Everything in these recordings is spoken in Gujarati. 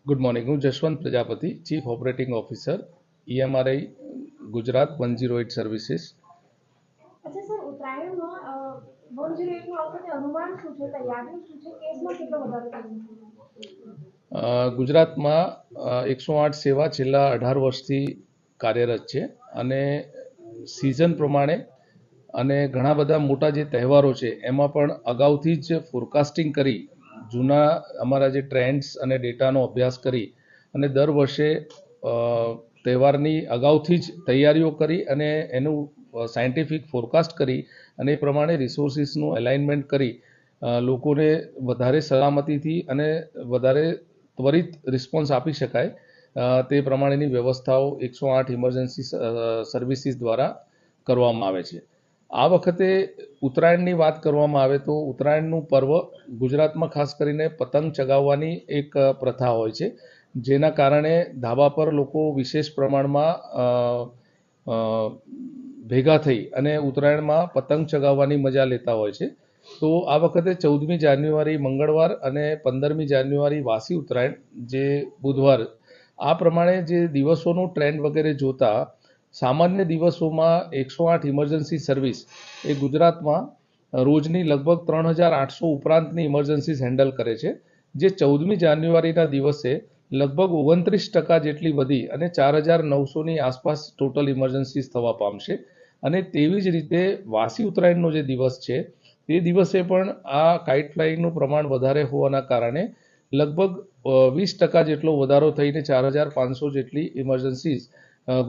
Good morning. હું Jashwant Prajapati, chief operating officer, EMRI Gujarat 108 services. અચ્છા સર, ઉત્તરાયણમાં 108 નું આ વખતે અનુમાન શું છે, તૈયારીઓ શું છે, કેસમાં કેટલો વધારો થયો છે? ગુજરાતમાં 108 સેવા છેલ્લા 18 વર્ષથી કાર્યરત છે અને સિઝન પ્રમાણે અને ઘણા બધા મોટા જે તહેવારો છે એમાં પણ અગાઉથી જ ફોરકાસ્ટિંગ કરી જૂના અમારા જે ટ્રેન્ડ્સ અને ડેટાનો અભ્યાસ કરી અને દર વર્ષે તહેવારની અગાઉથી જ તૈયારીઓ કરી અને એનું સાયન્ટિફિક ફોરકાસ્ટ કરી અને એ પ્રમાણે રિસોર્સિસનું એલાઇનમેન્ટ કરી લોકોને વધારે સલામતીથી અને વધારે ત્વરિત રિસ્પોન્સ આપી શકાય તે પ્રમાણેની વ્યવસ્થાઓ 108 ઇમરજન્સી સર્વિસીસ દ્વારા કરવામાં આવે છે. આ વખતે ઉત્તરાયણની વાત કરવામાં આવે તો ઉત્તરાયણનું પર્વ ગુજરાતમાં ખાસ કરીને પતંગ ચગાવવાની એક પ્રથા હોય છે, જેના કારણે ધાબા પર લોકો વિશેષ પ્રમાણમાં ભેગા થઈ અને ઉત્તરાયણમાં પતંગ ચગાવવાની મજા લેતા હોય છે. તો આ વખતે 14મી જાન્યુઆરી મંગળવાર અને 15મી જાન્યુઆરી વાસી ઉત્તરાયણ જે બુધવાર, આ પ્રમાણે જે દિવસોનું ટ્રેન્ડ વગેરે જોતા સામાન્ય દિવસોમાં 108 ઇમરજન્સી સર્વિસ એ ગુજરાતમાં રોજની લગભગ 3800 ઉપરાંતની ઇમરજન્સીસ હેન્ડલ કરે છે, જે 14મી જાન્યુઆરીના દિવસે લગભગ 29% જેટલી વધી અને 4900ની આસપાસ ટોટલ ઇમરજન્સીસ થવા પામશે. અને તેવી જ રીતે વાસી ઉત્તરાયણનો જે દિવસ છે તે દિવસે પણ આ કાઇટ ફ્લાઇંગનું પ્રમાણ વધારે હોવાના કારણે લગભગ 20% જેટલો વધારો થઈને 4500 જેટલી ઇમરજન્સીસ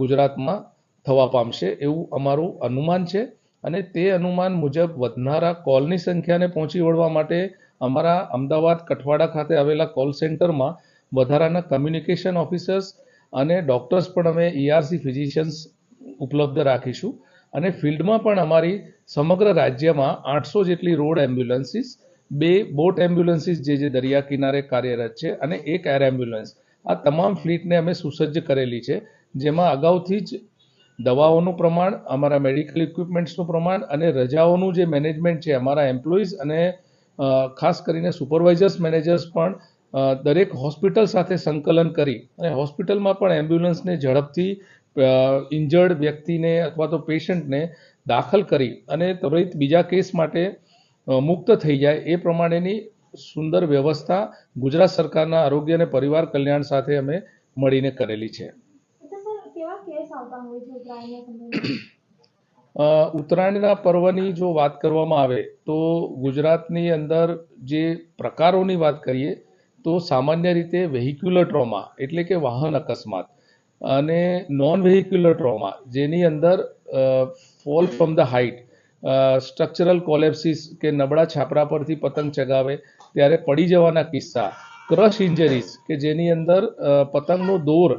ગુજરાતમાં થવા પામશે એવું અમારું અનુમાન છે. અને તે અનુમાન મુજબ વધનારા કોલની સંખ્યાને પહોંચી વળવા માટે અમારા અમદાવાદ કઠવાડા ખાતે આવેલા કોલ સેન્ટરમાં વધારાના કમ્યુનિકેશન ઓફિસર્સ અને ડૉક્ટર્સ પણ અમે ERC ફિઝિશિયન્સ ઉપલબ્ધ રાખીશું. અને ફિલ્ડમાં પણ અમારી સમગ્ર રાજ્યમાં 800 જેટલી રોડ એમ્બ્યુલન્સીસ, 2 બોટ એમ્બ્યુલન્સીસ જે દરિયા કિનારે કાર્યરત છે અને 1 એર એમ્બ્યુલન્સ, આ તમામ ફ્લીટને અમે સુસજ્જ કરેલી છે, જેમાં અગાઉથી જ દવાઓનું પ્રમાણ, અમારા મેડિકલ ઇક્વિપમેન્ટ્સનું પ્રમાણ અને રજાઓનું જે મેનેજમેન્ટ છે અમારા એમ્પ્લોઈઝ અને ખાસ કરીને સુપરવાઇઝર્સ મેનેજર્સ પણ દરેક હોસ્પિટલ સાથે સંકલન કરી અને હોસ્પિટલમાં પણ એમ્બ્યુલન્સને ઝડપથી ઇન્જર્ડ વ્યક્તિને અથવા તો પેશન્ટને દાખલ કરી અને ત્વરિત બીજા કેસ માટે મુક્ત થઈ જાય એ પ્રમાણેની સુંદર વ્યવસ્થા ગુજરાત સરકારના આરોગ્ય અને પરિવાર કલ્યાણ સાથે અમે મળીને કરેલી છે. ઉત્તરાયણના પર્વની જો વાત કરવામાં આવે તો ગુજરાતની અંદર જે પ્રકારોની વાત કરીએ તો સામાન્ય રીતે વેહિક્યુલર ટ્રોમા એટલે કે વાહન અકસ્માત અને નોન વેહિક્યુલર ટ્રોમા જેની અંદર fall from the height, structural collapses કે નબળા છાપરા પરથી પતંગ ચગાવે ત્યારે પડી જવાના કિસ્સા, ક્રશ ઇન્જરીઝ કે જેની અંદર પતંગનો દોર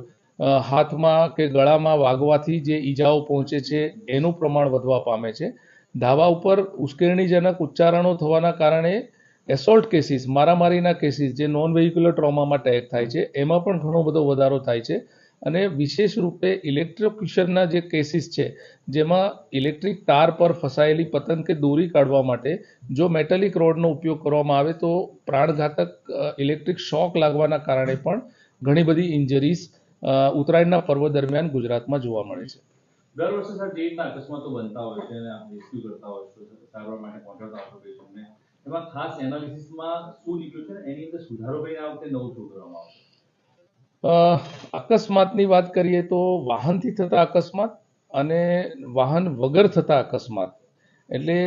હાથમાં કે ગળામાં વાગવાથી જે ઈજાઓ પહોંચે છે એનું પ્રમાણ વધવા પામે છે. ધાબા ઉપર ઉશ્કેરણીજનક ઉચ્ચારણો થવાના કારણે એસોલ્ટ કેસીસ, મારામારીના કેસીસ જે નોન વેહિક્યુલર ટ્રોમામાં ટેગ થાય છે એમાં પણ ઘણો બધો વધારો થાય છે. અને વિશેષ રૂપે ઇલેક્ટ્રોક્યુશનના જે કેસીસ છે જેમાં ઇલેક્ટ્રિક તાર પર ફસાયેલી પતંગ કે દોરી કાઢવા માટે જો મેટાલિક રોડનો ઉપયોગ કરવામાં આવે તો પ્રાણઘાતક ઇલેક્ટ્રિક શોક લાગવાના કારણે પણ ઘણી બધી ઇન્જરીઝ ઉત્તરાયણના પર્વ દરમિયાન ગુજરાતમાં જોવા મળે છે. દર વર્ષે સર જે રીતના અકસ્માતો બનતા હોય છે અને રેસ્ક્યુ કરતા હોય છે, સારવાર માટે પહોંચાડતા હોય પેશન્ટને, એમાં ખાસ એનાલિસિસમાં શું નીકળ્યું છે એની અંદર સુધારો કરીને આ વખતે નવું શું કરવામાં આવશે? અકસ્માતની વાત કરીએ તો વાહનથી થતા અકસ્માત અને વાહન વગર થતા અકસ્માત એટલે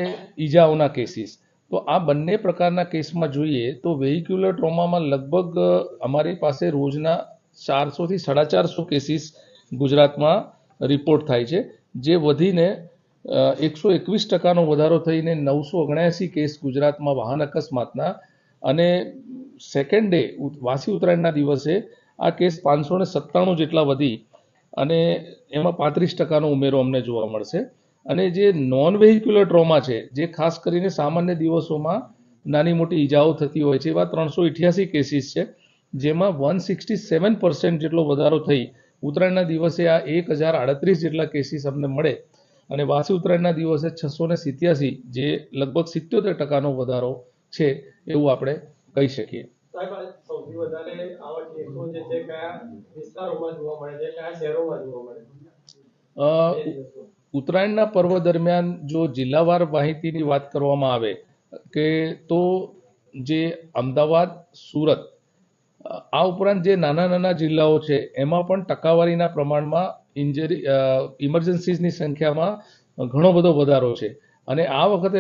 ઈજાઓના કેસીસ, તો આ બંને પ્રકારના કેસમાં જોઈએ તો વેહિક્યુલર ટ્રોમામાં લગભગ અમારી પાસે રોજના 400થી 450 કેસીસ ગુજરાતમાં રિપોર્ટ થાય છે, જે વધીને 121%નો વધારો થઈને 979 કેસ ગુજરાતમાં વાહન અકસ્માતના. અને સેકન્ડ ડે વાસી ઉત્તરાયણના દિવસે આ કેસ 597 જેટલા વધી અને એમાં 35%નો ઉમેરો અમને જોવા મળશે. અને જે નોન વેહિક્યુલર ટ્રોમા છે જે ખાસ કરીને સામાન્ય દિવસોમાં નાની મોટી ઈજાઓ થતી હોય છે એવા 388 કેસીસ છે, જેમાં 167% જેટલો વધારો થઈ ઉત્તરાયણના દિવસે આ 1038 જેટલા કેસીસ અમને મળે અને વાસી ઉત્તરાયણના દિવસે 687 જે લગભગ 77%નો વધારો છે એવું આપણે કહી શકીએ. સાહેબ આ સૌથી વધારે આવા કેસો જે છે કયા વિસ્તારોમાં જોવા મળે છે, કયા શહેરોમાં જોવા મળે છે? અ, ઉત્તરાયણના પર્વ દરમિયાન જો જિલ્લાવાર માહિતીની વાત કરવામાં આવે કે તો જે અમદાવાદ, સુરત, આ ઉપરાંત જે નાના નાના જિલ્લાઓ છે એમાં પણ ટકાવારીના પ્રમાણમાં ઇમરજન્સીસની સંખ્યામાં ઘણો બધો વધારો છે અને આ વખતે